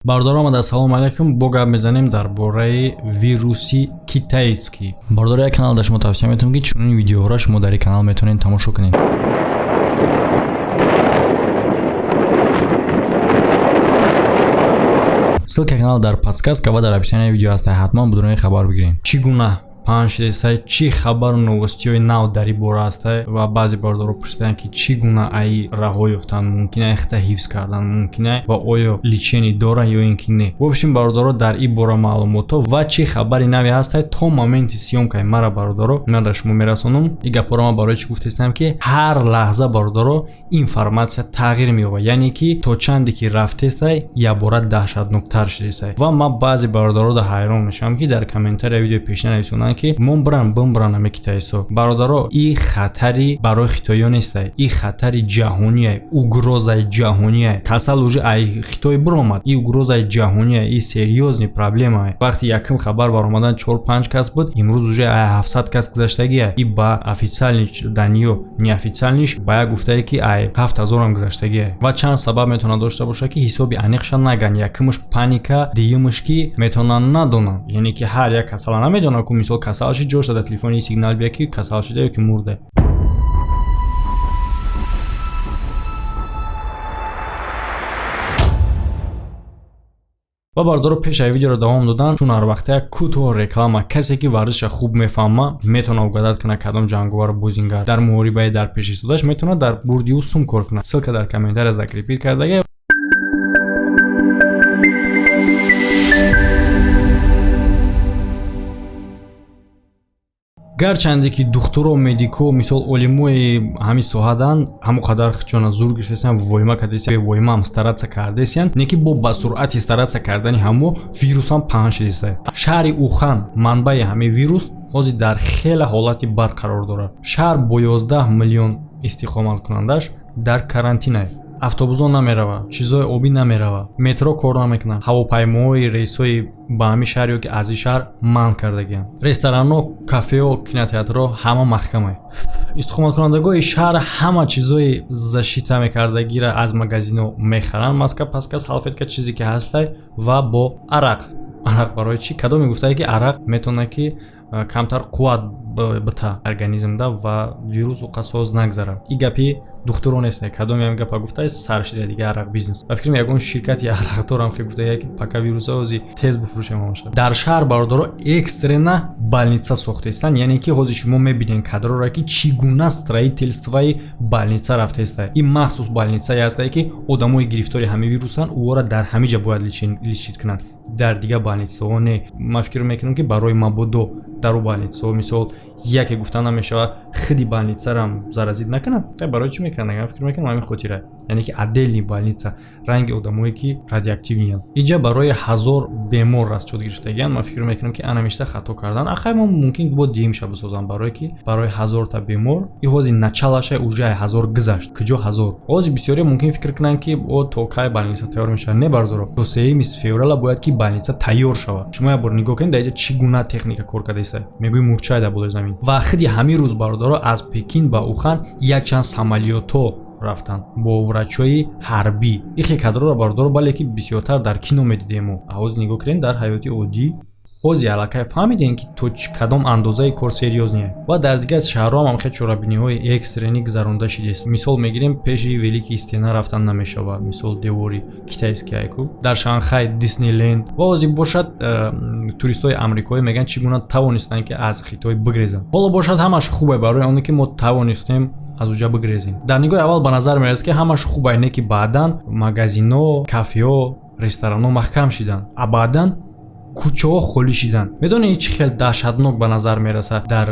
Бардор омада, салом алайкум. Бо гап мезанем дар бораи вируси китайский. Бардори канал да шумо тавсия метавонам ки чунин видеоҳоро шумо дар ин канал метавонед тамошо кунед. Ссылка канал дар подсказка ва дар описанияи видео ҳаст. Ҳатман будуни хабар бигирем. Чӣ гуна паншидесай чӣ хабару новостиҳои нав дар ин бора ҳастай ва баъзе бардорҳо пурсидан ки чӣ гуна аи раҳо ёфтан, мумкин аи хита ҳифз кардан, мумкин аи ва оё личени доранд ё ин ки не. Вобшин бардорҳо дар ин бора маълумото ва чӣ хабари нави ҳастай то моменти съёмкаи мара бардорҳо ман дар шумо мерасонам. Ин гапҳоро ман барои чӣ гуфтаистам ки ҳар лаҳза бардорҳо информатсия тағйир меёбад, яъне ки то чанде ки рафтестай якбора даҳшатноктар шудестай. Ва ман баъзе бардорҳо ҳайрон мешавам ки дар комментарияи видеои пешина нависонанд ки мон бран бимбран ами китайсо. Бародаро, ин хатари барои хитоиё нестай, ин хатари ҷаҳоние, угрозаи ҷаҳоние. Касал уже ай хитой биромад, ин угрозаи ҷаҳоние, ин серьёзни проблема. Вақти якм хабар баромадан 4-5 кас буд, имрӯз уже ай 700 кас гузаштагиа. Ин ба официалниш даниё, неофициалниш ба як гуфтае ки ай 7000 ам гузаштагиа. Ва чанд сабаб метавона дошта боша ки ҳисоби аниқша наган. Якмш паника, дуюмш ки метавона надонан. Яъне ки ҳар як касала намедона ки мисол касал шид ҷош дада телефони сигнал бия ки касал шида ё ки мурда. ва бардоро пеш ай видеоро давом додан чун ҳар вақта як кӯтоҳ реклама. Касе ки варзиша хуб мефаҳма метавона угадад кунад кадом ҷанговар бозингар дар муҳорибаи дар пеш истодаш метавона дар бурдиу сум кор кунад. Ссилка дар комментария закрепит кардага. гарчанде ки духтуро медико мисол олимои ҳамин соҳадан ҳамо қадар чона зур гирифтесиян воима кардесиян воимаам старатса кардесиян не ки бо ба суръати старатса кардани ҳамо вирусам паҳн шидесай. Шаҳри Ухан манбаи ҳамин вирус ҳозир дар хела ҳолати бад қарор дорад. Шаҳр бо 11 миллион истиқоматкунандаш дар карантинае. Автобусо намерава, чизои обӣ намерава, метро кор намекунад, ҳавопаймоҳои рейсҳои ба ҳамин шаҳр ё ки аз ин шаҳр манъ кардагианд. Ресторанҳо, кафеҳо, кинотеатрҳо ҳама маҳкамае. Истиқоматкунандагои шаҳр ҳама чизои зашита мекардагиро аз магазинҳо мехаранд маска-паска салфетка чизе ки ҳастай ва бо арақ. Арақ барои чӣ? Кадом мегуфтае ки арақ метавона ки камтар қувват бита организмда ва вирусу қасоз нагзарад. Ин гапи духтуро нестай. Кадоми ҳамин гапа гуфтае сар шида дига арақ бизнес. Ва фикр ягон ширкати арақторам хе гуфтае ки пака вируса ҳозир тез бифурӯшем бошад. Дар шаҳр бародаро экстрена больница сохтаистанд, яъне ки ҳозир шумо мебинед кадроро ки чӣ гуна строительствои больница рафтаистанд. Ин махсус больницае ҳастае ки одамои гирифтори ҳамин вирусанд ӯро дар ҳамин ҷа бояд личит кунанд. Дар дига больницаҳо не. Ман фикр мекунам ки барои мабодо дар у больницаҳо мисол яке гуфта намешавад хиди больницарам заразид накунад. Барои чӣ мекунад? Ман фикр мекунам ҳамин хотира. Яъне ки отдельни больница ранги одамое ки радиоактивнианд. Инҷа барои 1000 бемор расчёт гирифтагианд. Ман фикр мекунам ки анамишта хато кардан. Ахай ман мумкин бо диимша бисозам барои ки барои 1000 та бемор и ҳозир началаша уже 1000 гузашт. Куҷо 1000? Ҳозир бисёре мумкин фикр кунанд ки о то кай больница тайёр мешавад. Не бардоро. То 3 феврала бояд ки больница тайёр шавад. Шумо як бор нигоҳ кунед дар инҷа чӣ гуна техника кор кардааст. Мегӯи мурчай дар болои замин. Ва хиди ҳамин рӯз бардоро аз Пекин ба Ухан якчанд самолёто рафтанд бо врачои ҳарбӣ. Ихе кадроро бардоро бале ки бисёртар дар кино медидем. Ҳозир нигоҳ кунед дар ҳаёти оддӣ ҳозир аллакай фаҳмидем ки то кадом андозаи кор серьёзние. Ва дар дигари шаҳрҳо ҳам хел чорабиниҳои экстрени гузаронда шидест. Мисол мегирем пеши великий стена рафтан намешавад. Мисол девори китайскиайку. Дар Шанхай Диснейленд. Ва ҳозир бошад туристҳои амрикоӣ меган чӣ гуна тавонистанд ки аз Хитой бигрезанд. Ҳоло бошад ҳамаш хубе барои оне ки мо тавонистем аз уҷа бигрезем. Дар нигоҳи аввал ба назар мерасад ки ҳамаш хубе, не ки баъдан магазинҳо, кафеҳо, ресторанҳо маҳкам шиданд. А баъдан кӯчаҳо холӣ шиданд. Медонед чӣ хел даҳшатнок ба назар мерасад дар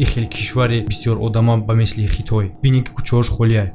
ин хел кишвари бисёр одама ба мисли Хитой. Бинед ки кӯчаҳош холиай.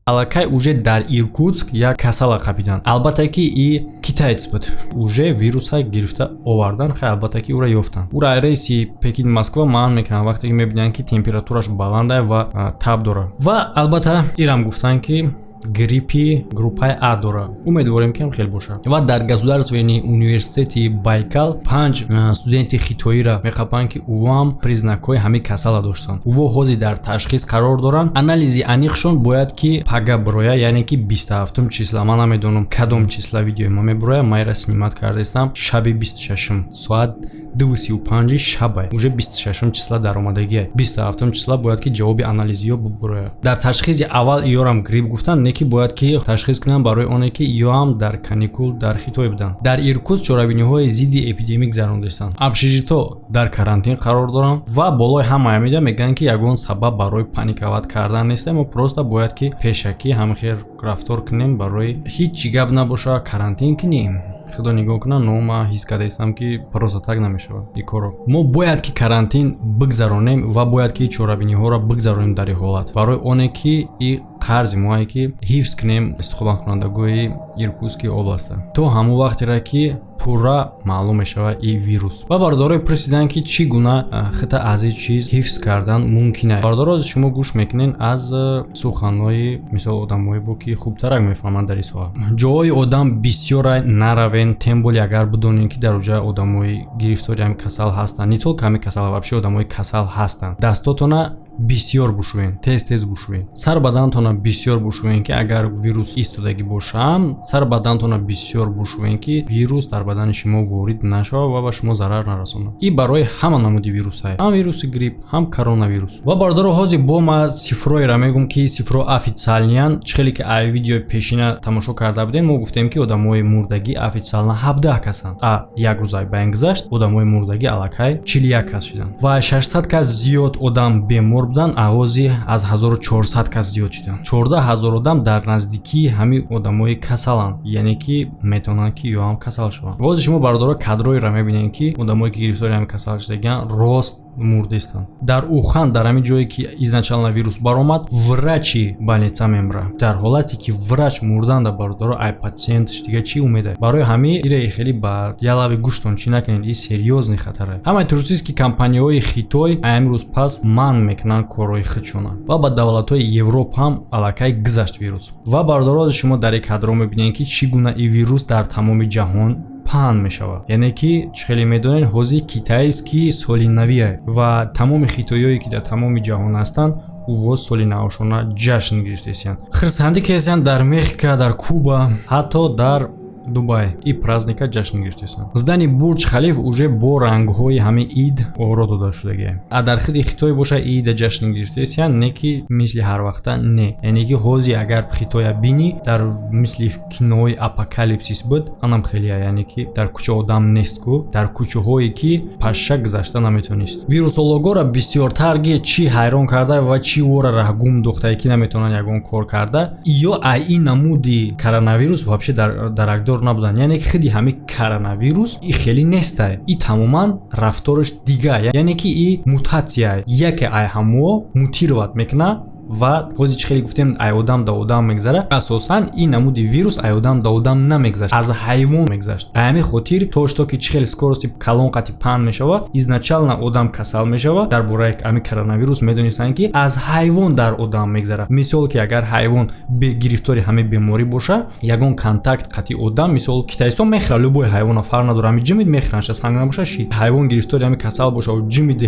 Аллакай уже дар Иркутск як касала қабиданд. Албатта ки и китаец буд. Уже вируса гирифта овардан, хай албатта ки ура ёфтанд. Ура рейси Пекин Москва маън мекунанд вақте ки мебинанд ки температураш баланда ва таб дорад. Ва албатта ирам гуфтанд ки гриппи группаи А дора. Умедворим ки ҳам хел боша. Ва дар государственный университети Байкал 5 студенти хитоира мехапанд ки увам признакҳои ҳамин касала доштанд. Ува ҳозир дар ташхис қарор доранд. Анализи аниқшон бояд ки пага броя, яъне ки 27 числа, ман намедонам кадом числа видеои ма меброя, майра снимат кардастам шаби 26 соат 2:35 шабай уже 26 числа даромадагиай. 27 числа бояд ки ҷавоби анализиё буброя. Дар ташхиси аввал иёрам грипп гуфтанд, не ки бояд ки ташхис кунанд барои оне ки иёам дар каникул дар Хитой буданд. Дар Иркутск чорабиниҳои зидди эпидемик зарондастанд. Абшижито дар карантин қарор доранд ва болои ҳамаи меда мегӯянд ки ягон сабаб барои паникават кардан нест, мо просто бояд ки пешакӣ ҳамхел рафтор кунем, барои ҳеҷ гап набоша, карантин кунем. Худо нигоҳ кунад, но ман ҳис кардаистам ки просто так намешавад ин корро. Мо бояд ки карантин бигзаронем ва бояд ки чорабиниҳоро бигзаронем дар ин ҳолат, барои оне ки и қарзи моае ки ҳифз кунем истихобанкунандагои Иркутски областда то ҳамон вақтере ки пурра маълум мешавад и вирус. Ва бардорои пурсиданд ки чӣ гуна хита аз ин чиз ҳифз кардан мумкин аст. Бардоро шумо гӯш мекунед аз суханҳои мисол одамое бо ки хубтарак мефаҳманд дар ин соҳа. Ҷои одам бисёра наравен, тем более агар бидонем ки дар оҷа одамои гирифтори ҳамин касал ҳастанд, не толку ҳамин касал, вообще одамои касал ҳастанд. Дастотона бисёр бушӯен, тез бушӯен. Сар бадантона бисёр бушӯен ки агар вирус истодагӣ бошам, сар бадантона бисёр бушӯен ки вирус дар бадани шумо ворид нашавад ва ба шумо зарар нарасонад. Ин барои ҳама намуди вирусаст, ҳам вируси грипп, ҳам коронавирус. Ва бардоро ҳозир бо ма сифроиро мегӯм ки сифро официалиян. Чихеле ки ай видеои пешина тамошо карда будем, мо гуфтем ки одамои мурдагӣ официална 17 касанд. Як рӯз ай байн гузашт, одамои мурдагӣ аллакай 41 кас шуданд. Ва 600 кас зиёд одам бемор буданд, авози аз 1400 кас зиёд шуданд. 14000 одам дар наздикии ҳамин одамои касаланд, яъне ки метавонанд ки ёам касал шаванд. Вози шумо бардоро кадроиро мебинед ки одамое ки гирифтори ҳамин касал шудаганд рост мурдистанд. Дар Ухан, дар ҳамин ҷое ки изначально вирус баромад, врачи больница мемра. Дар ҳолате ки врач мурданда, бардоро ай патсиентш дига чӣ умеда? Барои ҳамин ире хеле ба ялави гӯштон чӣ накунед, ин серьёзный хатар аст. Ҳамаи туристически компанияҳои Хитой амрӯз пас ман мекунанд корҳои худшона ва ба давлатҳои Европа ҳам аллакай гузашт вирус. Ва бардорози шумо дар ин кадро мебинед ки чӣ гуна ин вирус дар тамоми ҷаҳон паҳн мешавад. Яъне ки чихеле медонед ҳозир китайст ки соли навие ва тамоми хитоиёе ки дар тамоми ҷаҳон ҳастанд увоз соли навошона ҷашн гирифтесиянд. Хирсандӣ кесиянд дар Мехика, дар Куба, ҳатто дар Дубай и праздника ҷашн гирифтесиянд. Здани Бурҷ Халиф уже бо рангҳои ҳамин ид оро дода шудагиаст. А дар хиди Хитой боша ида ҷашн гирифтесиянд, не ки мисли ҳар вақта не. Яъне ки ҳозир агар Хитоя бини дар мисли кинои апокалипсис буд, анам хелеа, яъне ки дар кӯча одам нест ку, дар кӯчаҳое ки паша гузашта наметавонист. Вирусологора бисёртар ги чӣ ҳайрон карда ва чӣ вора раҳгум дохта ки наметавонанд ягон кор карда, ё ай ин намуди коронавирус вообще дарагдор набуданд. Яъне ки хиди ҳамин коронавирус и хеле нестай, и тамоман рафтораш дига, яъне ки и мутатсия яке ай ҳамо мутировать мекуна ва ҳозир чӣ хеле гуфтем ай одам да одам мегзара. Асосан ин намуди вирус ай одам да одам намегзашт, аз ҳайвон мегзашт. Ба ҳамин хотир то ки чӣ хеле скорости калон қати паҳн мешавад, изначально одам касал мешавад. Дар бораи ҳамин коронавирус медонистанд ки аз ҳайвон дар одам мегзарад. Мисол ки агар ҳайвон гирифтори ҳамин беморӣ боша, ягон контакт қати одам, мисол китайстон мехӯрад любой ҳайвона фарқ надора, ҳамин ҷимид мехӯранд, санг набоша шид. Ҳайвон гирифтори ҳамин касал боша ва ҷимиди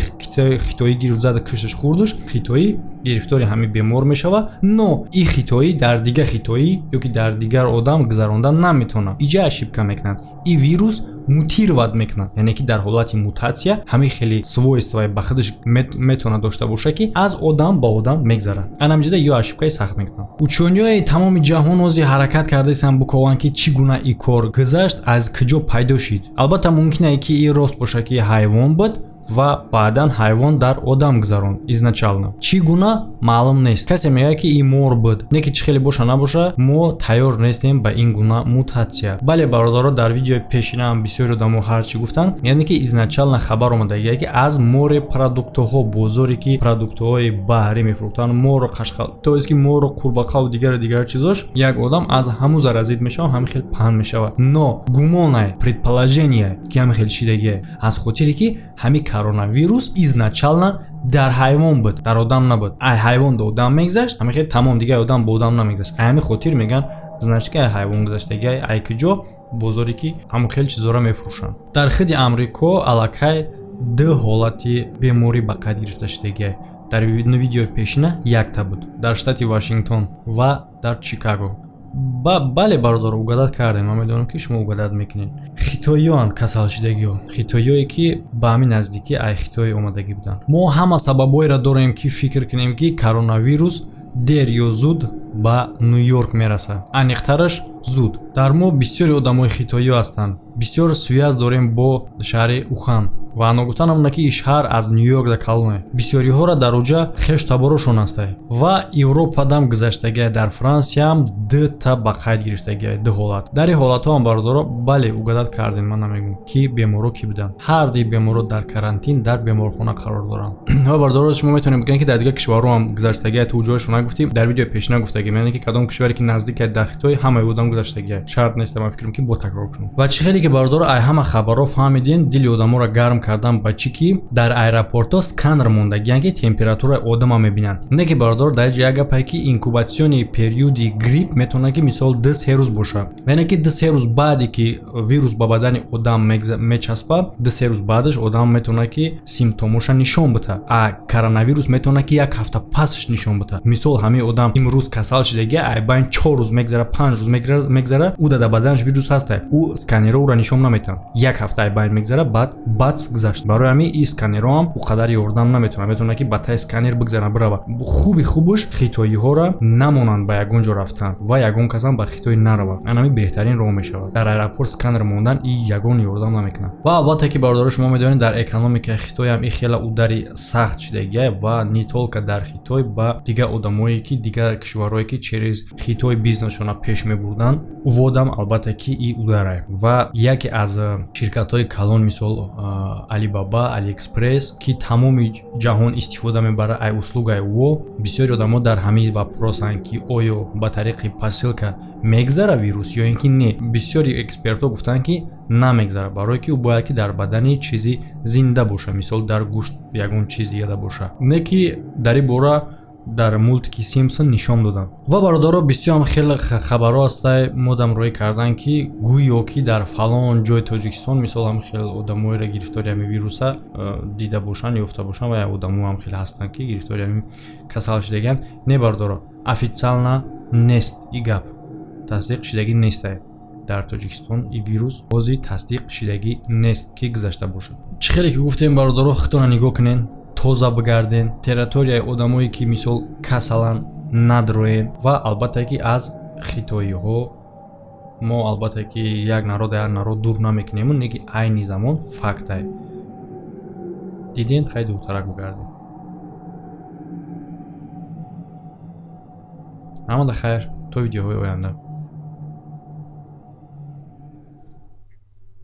хитоӣ гирифт зада кишташ хурдуш, хитоӣ гирифтори ҳамин бемор мешавад, но ин хитоӣ дар дигар хитоӣ ё ки дар дигар одам гузарондан наметавонад. Иҷа ошибка мекунад. Ин вирус мутировать мекунад, яъне ки дар ҳолати мутатсия ҳамин хеле свойствои ба худаш метавонад дошта боша ки аз одам ба одам мегзарад. Анамҷида ё ошибкаи сахт мекунад. Учёниҳои тамоми ҷаҳон ҳозир ҳаракат кардаистанд бикованд ки чӣ гуна ин кор гузашт, аз куҷо пайдо шид. Албатта мумкин аст ки ин рост боша ки ҳайвон буд ва баъдан ҳайвон дар одам гузаронд изначално. Чӣ гуна маълум нест. Касе мегӯяд ки ин мор буд. Не ки чӣ хеле боша набоша, мо тайёр нестем ба ин гуна мутатсия. Бале бародаро, дар видеои пешина ҳам бисёри одамо ҳарчи гуфтанд, яъне ки изначално хабар омадагиаст ки аз мори продуктҳо, бозоре ки продуктҳои баҳрӣ мефурӯхтанд, мору қашқал, то есть ки мору қурбақав дигар чизош, як одам аз ҳамун заразид мешавад, ҳамин хел паҳн мешавад. Но гумон ай, предположение ки ҳамин хел шидагиаст аз хотире ки ҳамин коронавирус изначально дар ҳайвон буд, дар одам набуд. Ай ҳайвон до одам мегзашт, ҳамин хел тамом дигари одам бо одам намегзашт. Ҳамин хотир меган значит ки ай ҳайвон гузаштаги ай киҷо бозоре ки ҳамон хел чизора мефурӯшанд. Дар хиди Амрико аллакай 2 ҳолати беморӣ ба қайд гирифта шудаги. Дар видеои пешина якта буд дар штати Вашингтон ва дар Чикаго. бале бародаро угадат кардем. Ман медонам ки шумо угадат мекунед. Хитоиён касалшидагиҳо, хитоиёе ки ба ҳамин наздикӣ ай Хитой омадаги буданд. Мо ҳама сабабҳоеро дорем ки фикр кунем ки коронавирус дер ё зуд ба Нью-Йорк мерасад. Аниқтараш зуд. Дар мо бисёри одамои хитоиё ҳастанд. Бисёр связ дорем бо шаҳри Ухан. ва нагуфтан ҳамна ки шаҳр аз Нью-Йорк да калоне. Бисёриҳоро дар оҷа хеш таборошон ҳастанд. Ва Европадам гузаштаги дар Франсиям 2 та ба қайд гирифтаги 2 ҳолат. Дар ин ҳолатҳо ҳам бародаро бале угадат кардем, ман намегӯям ки беморо ки буданд. Ҳар ди беморо дар карантин дар беморхона қарор доранд. ва бародаро шумо метавонед бигӯед ки дар дигар кишварҳо ҳам гузаштаги ту ҷойшо нагуфтем. Дар видеои пешина гуфтагим, яъне ки кадом кишваре ки наздик дар Хитой ҳамаи одам гузаштаги. Шарт нест, ман фикр мекунам ки бо такрор кунам. Ва чӣ хеле ки бародаро ай ҳама хабарҳо фаҳмидин, дили одаморо гарм кардан ба чӣ ки дар аэропортҳо сканер мондагиян ки температураи одама мебинанд. Не ки бародаро дар ҷо як гапе ки инкубатсиони периоди грипп метавонад ки мисол 2-3 рӯз боша. Яъне ки 2-3 рӯз баъде ки вирус ба бадани одам мечаспад, 2-3 рӯз баъдаш одам метавонад ки симптомоша нишон буда. А коронавирус метавонад ки як ҳафта пасаш нишон буда. Мисол ҳамин одам имрӯз касал шудаги ай байн 4 рӯз мегзара, 5 рӯз мегзара, ӯ дар баданаш вирус ҳаста. Ӯ сканерҳо ӯро нишон наметаванд. Як ҳафта ай байн мегзара, баъд бац гузашт. Барои ҳамин ин сканерҳо ҳам у қадар ёрдам наметавонад. Метавонад ки ба таи сканер бигзарад бирава. Хубаш хитоиҳоро намонанд ба ягон ҷо рафтан ва ягон кас ҳам ба Хитой наравад. Ҳамин беҳтарин роҳ мешавад. Дар аэропорт сканер мондан ин ягон ёрдам намекунад. Ва албатта ки бародаро шумо медонед дар экономикаи Хитой ҳам ин хеле удари сахт шудагия ва не толка дар Хитой ба дигар одамое ки дигар кишварҳое ки через Хитой бизнесшона пеш мебурданд уводам албатта ки ин ударае. Ва яке аз ширкатҳои калон мисол Alibaba, AliExpress ки тамоми ҷаҳон истифода мебарад ай услугаи во. Бисёри одамо дар ҳамин вопросанд ки оё ба тариқи посилка мегзара вирус ё ин ки не. Бисёри экспертҳо гуфтанд ки намегзара, барое ки ӯ бояд ки дар бадани чизи зинда боша, мисол дар гӯшт ягон чиз дига боша. Не ки дар ин бора дар мултики Симпсон нишон доданд. Ва бародаро бисёр хеле хабарҳо ҳастанд модамроӣ кардан ки гӯё ки дар фалон ҷои Тоҷикистон мисол ҳам хеле одамоеро гирифтори ҳамин вируса дида бошанд, ёфта бошанд ва одамо ҳам хеле ҳастанд ки гирифтори ҳамин касал шудагиянд. Не бародаро, официална нест ин гап. Тасдиқ шудагӣ нестае. Дар Тоҷикистон ин вирус бози тасдиқ шудагӣ нест ки гузашта бошад. Чӣ хеле ки гуфтем бародаро, худтонро нигоҳ кунед. Тоза бигарден, территорияи одамое ки мисол касалан надроен ва албатта ки аз хитоиҳо мо албатта ки як народ як народ дур намекунем, не ки айни замон фактае. Диден хай духтарак бигарден. Амада хайр, то видеоҳои оянда.